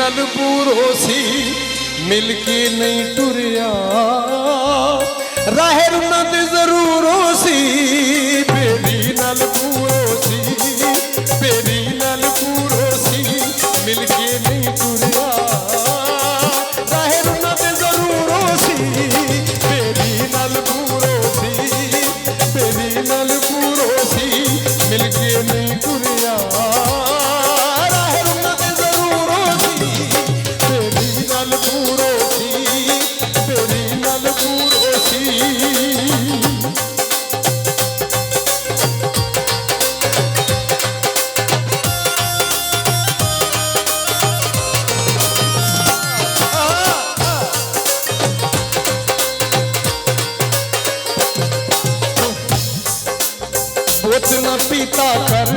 नल पूरो सी मिलके नहीं टुरिया राहर नद जरूरो सी बेरी नल पूरो सी बेरी नल पूरो सी मिलके नहीं टुरिया राहर नद जरूरो सी बेरी नल पूरो सी बेरी नल पूरो सी मिलके नहीं टुरिया बोतल पीता कर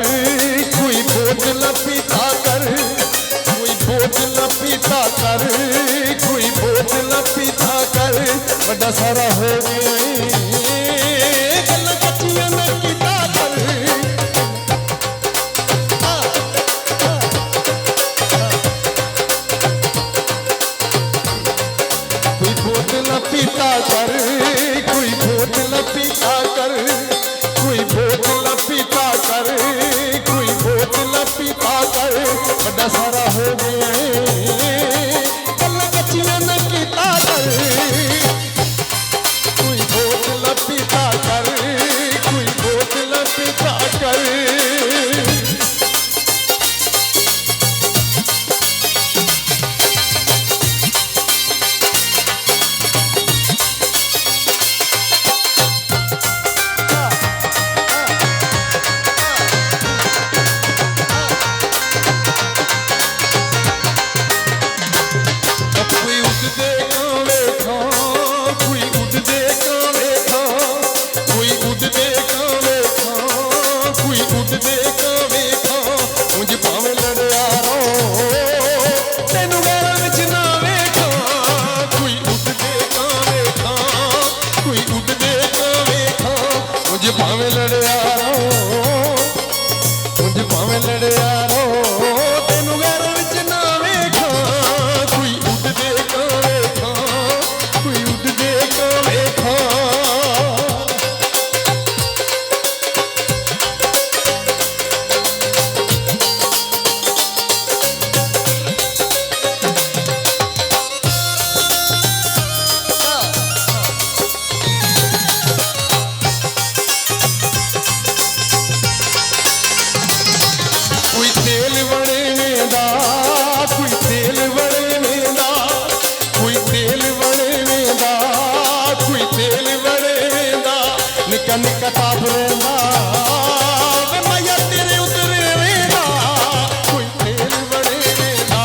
कोई बोतल पीता कर कोई बोतल पीता कर कोई बोतल पीता कर बड़ा सारा हो गया गल्लां कच्चियां न कीता कर कोई बोतल पीता कर कोई बोतल पीता कर कोई बोतल पीता कर कोई बोतल पीता कर बड़ा सारा हो गया गल्लां कच्चियां न कीता कर कोई बोतल पीता कर कोई बोतल पीता कर निका ताप रेंदा वे मैया तेरे उतरे वेंदा कोई तेल बड़े वेंदा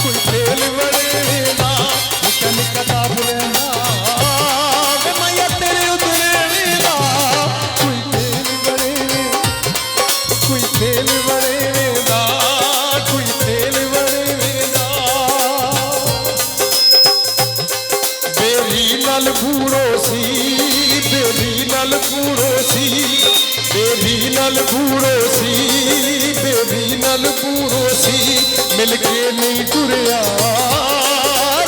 कोई तेल बड़े वेंदा निका ताप रेंदा वे मैया तेरे उतरे वेंदा कोई तेल बड़े वेंदा कोई तेल बड़े वेंदा बेरी नल पूरो सी बेरी नल पूरो सी बेरी नल पूरो सी बेरी नल पूरो सी मिलके नहीं टुरिया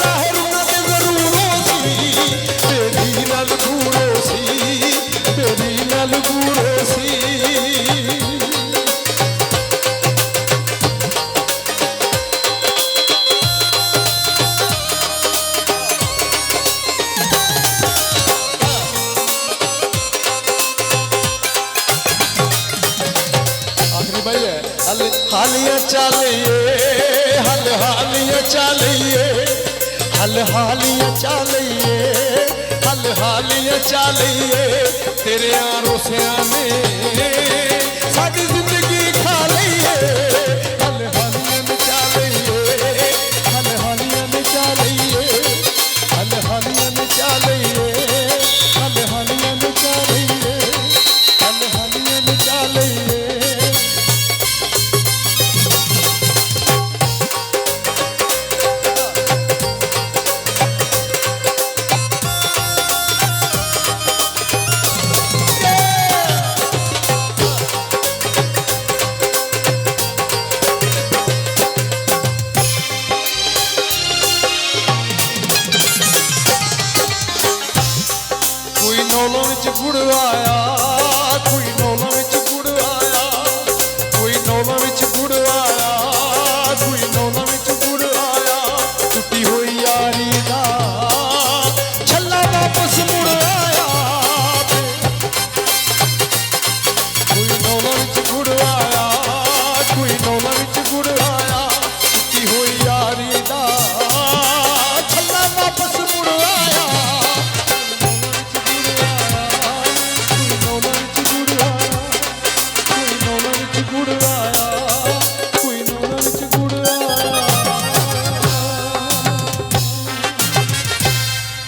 राहर नद जरूरो सी बेरी नल पूरो सी बेरी नल पूरो सी हालिया चालिए हल हालिया चालिए हल हालिया चालिए हल हालिया चालिए तेरे आरोसिया ने साडी जिंदगी